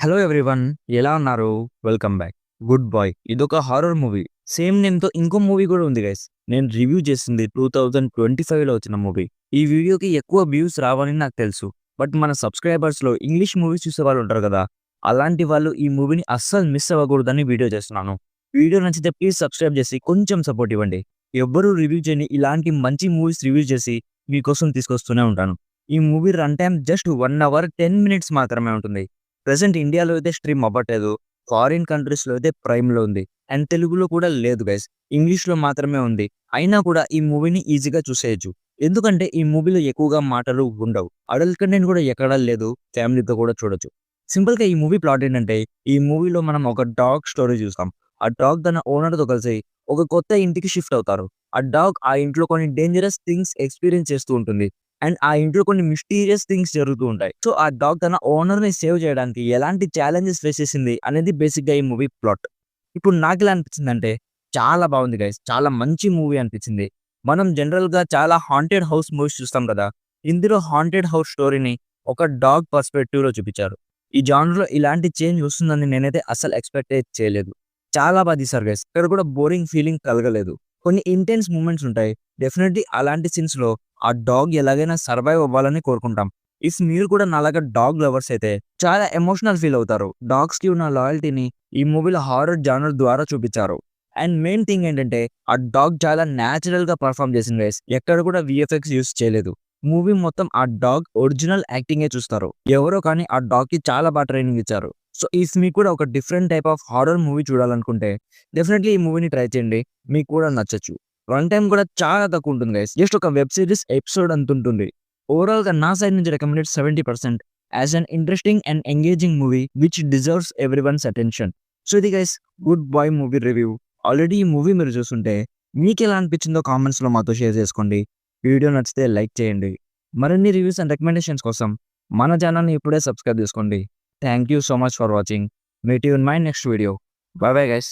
Hello everyone, ఎలా ఉన్నారు? Welcome back. Good bye ఇదొక హారర్ మూవీ. సేమ్ నేమ్‌తో ఇంకో మూవీ కూడా ఉంది గైస్. నేను రివ్యూ చేసింది 2025లో వచ్చిన మూవీ. ఈ వీడియోకి ఎక్కువ వ్యూస్ రావని నాకు తెలుసు. బట్ మన సబ్స్క్రైబర్స్‌లో ఇంగ్లీష్ మూవీస్ చూసేవాళ్ళు ఉంటారు కదా! అలాంటి వాళ్ళు ఈ మూవీని అస్సలు మిస్ అవ్వకూడదని వీడియో చేస్తున్నాను. వీడియో నచ్చితే ప్లీజ్ సబ్స్క్రైబ్ చేసి కొంచెం సపోర్ట్ ఇవ్వండి. ఎవ్వరూ రివ్యూ చేయని ఇలాంటి మంచి మూవీస్ రివ్యూ చేసి మీకోసం తీసుకొస్తూనే ఉంటాను. ఈ movie run time just 1 hour 10 minutes మాత్రమే ఉంటుంది. ప్రెజెంట్ ఇండియాలో అయితే స్ట్రీమ్ అవ్వట్లేదు. ఫారిన్ కంట్రీస్‌లో అయితే ప్రైమ్‌లో ఉంది. అండ్ తెలుగులో కూడా లేదు గైస్. ఇంగ్లీష్‌లో మాత్రమే ఉంది. అయినా కూడా ఈ మూవీని ఈజీగా చూసేయొచ్చు. ఎందుకంటే ఈ మూవీలో ఎక్కువగా మాటలు ఉండవు. అడల్ట్ కంటెంట్ కూడా ఎక్కడా లేదు. ఫ్యామిలీతో కూడా చూడొచ్చు. సింపుల్‌గా ఈ మూవీ ప్లాట్ ఏంటంటే, ఈ మూవీలో మనం ఒక డాగ్ స్టోరీ చూస్తాం. ఆ డాగ్ తన ఓనర్‌తో కలిసి ఒక కొత్త ఇంటికి షిఫ్ట్ అవుతారు. ఆ డాగ్ ఆ ఇంట్లో కొన్ని డేంజరస్ థింగ్స్ ఎక్స్‌పీరియన్స్ చేస్తూ ఉంటుంది. అండ్ ఆ ఇంట్లో కొన్ని మిస్టీరియస్ థింగ్స్ జరుగుతూ ఉంటాయి. సో, ఆ డాగ్ తన ఓనర్‌ని సేవ్ చేయడానికి ఎలాంటి ఛాలెంజెస్ ఫేస్ చేసింది అనేది బేసిక్‌గా ఈ మూవీ ప్లాట్. ఇప్పుడు నాకెలా అనిపించిందంటే, చాలా బాగుంది గైస్. చాలా మంచి మూవీ అనిపించింది. మనం జనరల్‌గా చాలా హాంటెడ్ హౌస్ మూవీస్ చూస్తాం కదా! ఇందులో హాంటెడ్ హౌస్ స్టోరీని ఒక డాగ్ పర్స్పెక్టివ్‌లో చూపించారు. ఈ జానర్‌లో ఇలాంటి చేంజ్ వస్తుందని నేనైతే అస్సలు ఎక్స్‌పెక్టే చేయలేదు. చాలా బా తీశారు గైస్. ఎక్కడ కూడా బోరింగ్ ఫీలింగ్ కలగలేదు. కొన్ని ఇంటెన్స్ మూమెంట్స్ ఉంటాయి. డెఫినెట్‌లీ అలాంటి సీన్స్‌లో ఆ డాగ్ ఎలాగైనా సర్వైవ్ అవ్వాలని కోరుకుంటాం. ఇఫ్ మీరు కూడా నాలాగా డాగ్ లవర్స్ అయితే చాలా ఎమోషనల్ ఫీల్ అవుతారు. డాగ్స్‌కి ఉన్న లాయల్టీని ఈ మూవీలో హారర్ జానర్ ద్వారా చూపించారు. అండ్ మెయిన్ థింగ్ ఏంటంటే, ఆ డాగ్ చాలా న్యాచురల్‌గా పెర్ఫార్మ్ చేసింది గైస్. ఎక్కడ కూడా వీఎఫ్ఎక్స్ యూజ్ చేయలేదు. మూవీ మొత్తం ఆ డాగ్ ఒరిజినల్ యాక్టింగే చూస్తారు. ఎవరో కానీ ఆ డాగ్‌కి చాలా బాగా ట్రైనింగ్ ఇచ్చారు. సో, ఇఫ్ మీకు కూడా ఒక different type of horror movie చూడాలనుకుంటే డెఫినెట్‌లీ ఈ మూవీని ట్రై చేయండి. మీకు కూడా నచ్చొచ్చు. రన్ టైమ్ కూడా చాలా తక్కువ ఉంటుంది గైస్. జస్ట్ ఒక వెబ్ సీరీస్ ఎపిసోడ్ అంతుంటుంది. ఓవరాల్‌గా నా సైడ్ నుంచి recommended 70% as an interesting and engaging movie which deserves everyone's attention. So, ఇది guys Good Boy movie review. Already ఈ మూవీ మీరు చూసుంటే మీకెలా అనిపించిందో కామెంట్స్‌లో మాతో షేర్ చేసుకోండి. వీడియో నచ్చితే లైక్ చేయండి. మరిన్ని రివ్యూస్ అండ్ రికమెండేషన్స్ కోసం మన ఛానెల్‌ని ఇప్పుడే సబ్స్క్రైబ్ చేసుకోండి. Thank you so much for watching. Meet you in my next video. By bye guys.